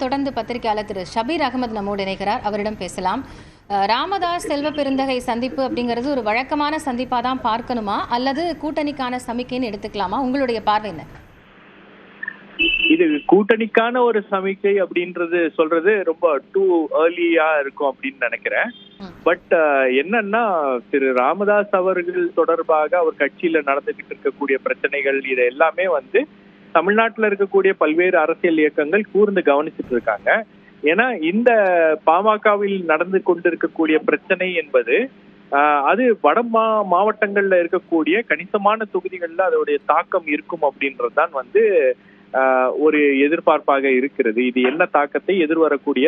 தொடர்ந்து பத்திரிகையாளர் திரு ஷபீர் அகமது நம்மோடு இணைகிறார். அவரிடம் பேசலாம். ராமதாஸ் செல்வ பெருந்தகை சந்திப்பு அப்படிங்கிறது ஒரு வழக்கமான சந்திப்பா தான் பார்க்கணுமா அல்லது கூட்டணிக்கான சமிக்கைன்னு எடுத்துக்கலாமா? உங்களுடைய பார்வை என்ன? இது கூட்டணிக்கான ஒரு சமிக்கை அப்படின்றது சொல்றது ரொம்ப டூ ஏர்லியா இருக்கும் அப்படின்னு நினைக்கிறேன். பட் என்னன்னா, திரு ராமதாஸ் அவர்கள் தொடர்பாக அவர் கட்சியில நடந்துகிட்டு இருக்கக்கூடிய பிரச்சனைகள் இது எல்லாமே தமிழ்நாட்டில் இருக்கக்கூடிய பல்வேறு அரசியல் இயக்கங்கள் கூர்ந்து கவனிச்சுட்டு இருக்காங்க. ஏன்னா இந்த பாமகவில் நடந்து கொண்டிருக்கக்கூடிய பிரச்சனை என்பது அது வட மாவட்டங்கள்ல இருக்கக்கூடிய கணிசமான தொகுதிகள்ல அதோடைய தாக்கம் இருக்கும் அப்படின்றதுதான் ஒரு எதிர்பார்ப்பாக இருக்கிறது. இது என்ன தாக்கத்தை எதிர்வரக்கூடிய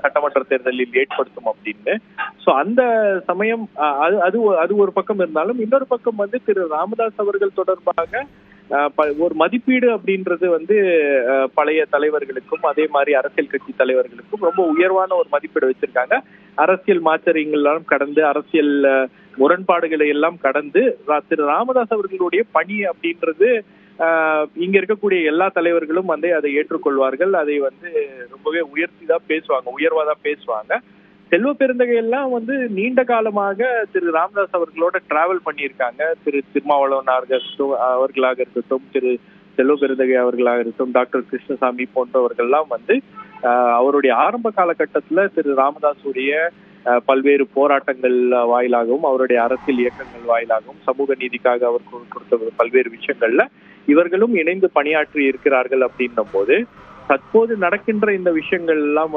சட்டமன்ற தேர்தலில் ஏற்படுத்தும் அப்படின்னு. சோ அந்த சமயம் அது ஒரு பக்கம் இருந்தாலும், இன்னொரு பக்கம் திரு ராமதாஸ் அவர்கள் தொடர்பாக ஒரு மதிப்பீடு அப்படின்றது பழைய தலைவர்களுக்கும் அதே மாதிரி அரசியல் கட்சி தலைவர்களுக்கும் ரொம்ப உயர்வான ஒரு மதிப்பீடு வச்சிருக்காங்க. அரசியல் மாச்சரியங்கள் எல்லாம் கடந்து, அரசியல் முரண்பாடுகளை எல்லாம் கடந்து திரு ராமதாஸ் அவர்களுடைய பணி அப்படின்றது இங்க இருக்கக்கூடிய எல்லா தலைவர்களும் அதை ஏற்றுக்கொள்வார்கள். அதை ரொம்பவே உயர்த்திதான் பேசுவாங்க, உயர்வாதான் பேசுவாங்க. செல்வ பெருந்தகை எல்லாம் நீண்ட காலமாக திரு ராமதாஸ் அவர்களோட டிராவல் பண்ணியிருக்காங்க. திரு திருமாவளவன் அவர்களாக இருக்கட்டும், திரு செல்வ பெருந்தகை அவர்களாக இருக்கட்டும், டாக்டர் கிருஷ்ணசாமி போன்றவர்கள்லாம் அவருடைய ஆரம்ப காலகட்டத்துல திரு ராமதாஸுடைய பல்வேறு போராட்டங்கள் வாயிலாகவும் அவருடைய அரசியல் இயக்கங்கள் வாயிலாகவும் சமூக நீதிக்காக அவர் கொடுத்த பல்வேறு விஷயங்கள்ல இவர்களும் இணைந்து பணியாற்றி இருக்கிறார்கள் அப்படின்னும் போது, தற்போது நடக்கின்ற இந்த விஷயங்கள் எல்லாம்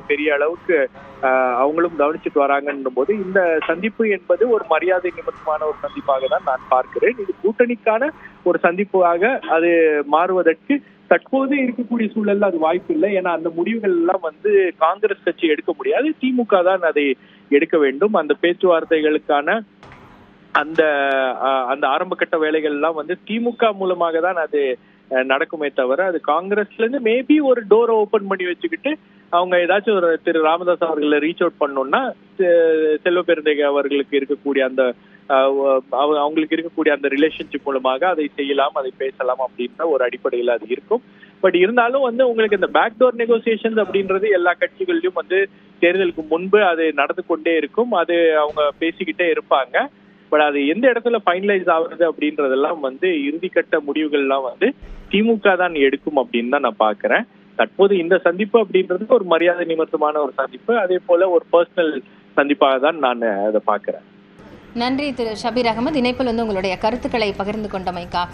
பெரிய அளவுக்கு அவங்களும் கவனிச்சுட்டு வராங்கன்னும் போது, இந்த சந்திப்பு என்பது ஒரு மரியாதை நிமித்தமான ஒரு சந்திப்பாக தான் நான் பார்க்கிறேன். இது கூட்டணிக்கான ஒரு சந்திப்பாக அது மாறுவதற்கு தற்போது இருக்கக்கூடிய சூழல்ல அது வாய்ப்பு இல்லை. ஏன்னா அந்த முடிவுகள் எல்லாம் காங்கிரஸ் கட்சி எடுக்க முடியாது, திமுக தான் அதை எடுக்க வேண்டும். அந்த பேச்சுவார்த்தைகளுக்கான அந்த ஆரம்ப கட்ட வேலைகள் எல்லாம் திமுக மூலமாக தான் அது நடக்குமே தவிர, அது காங்கிரஸ்ல இருந்து மேபி ஒரு டோரை ஓபன் பண்ணி வச்சுக்கிட்டு அவங்க ஏதாச்சும் ஒரு திரு ராமதாஸ் அவர்களை ரீச் அவுட் பண்ணோம்னா செல்வ பெருந்தகை அவர்களுக்கு இருக்கக்கூடிய அவங்களுக்கு இருக்கக்கூடிய அந்த ரிலேஷன்ஷிப் மூலமாக அதை செய்யலாம், அதை பேசலாம் அப்படின்ற ஒரு அடிப்படையில் அது இருக்கும். பட் இருந்தாலும் உங்களுக்கு இந்த பேக்டோர் நெகோசியேஷன்ஸ் அப்படின்றது எல்லா கட்சிகளிலும் தேர்தலுக்கு முன்பு அது நடந்து கொண்டே இருக்கும். அது அவங்க பேசிக்கிட்டே இருப்பாங்க. பட் அது எந்த இடத்துல ஃபைனலைஸ் ஆகுறது அப்படின்றதெல்லாம் இறுதிக்கட்ட முடிவுகள்லாம் திமுக தான் எடுக்கும் அப்படின்னு தான் நான் பாக்குறேன். தற்போது இந்த சந்திப்பு அப்படின்றது ஒரு மரியாதை நிமித்தமான ஒரு சந்திப்பு, அதே போல ஒரு பர்சனல் சந்திப்பாக தான் நான் அதை பாக்குறேன். நன்றி திரு ஷபீர் அகமது. இணைப்பில் உங்களுடைய கருத்துக்களை பகிர்ந்து கொண்டமைக்காக.